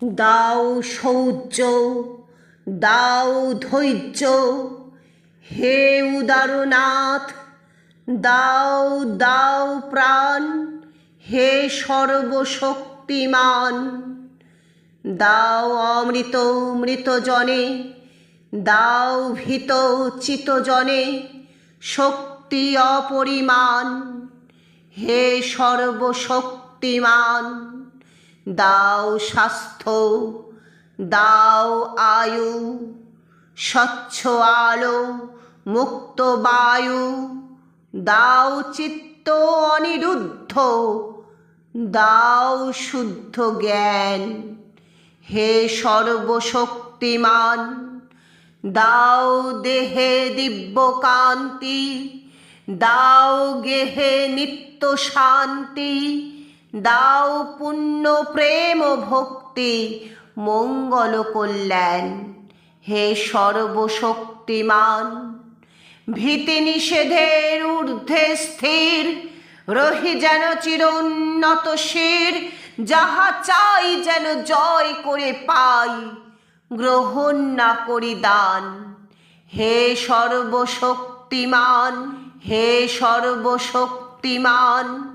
দাও শৌর্য, দাও ধৈর্য, হে উদারনাথ। দাও দাও প্রাণ, হে সর্বশক্তিমান। দাও অমৃত মৃতজনে, দাও ভীত চিতজনে শক্তি অপরিমাণ। হে সর্বশক্তিমান, দাও স্বাস্থ্য, দাও আয়ু, স্বচ্ছ আলো, মুক্ত বায়ু। দাও চিত্ত অনিরুদ্ধ, দাও শুদ্ধ জ্ঞান। হে সর্বশক্তিমান, দাও দেহে দিব্য কান্তি, দাও গেহে নিত্য শান্তি। দাও পুণ্য প্রেম ভক্তি মঙ্গল কল্যাণ। হে সর্বশক্তিমান, ভীতি নিষেধের ঊর্ধ্বে স্থির, রহি যেন চিরোন্নত শির। যাহা চাই যেন জয় করে পাই, গ্রহণ না করি দান। হে সর্বশক্তিমান, হে সর্বশক্তিমান।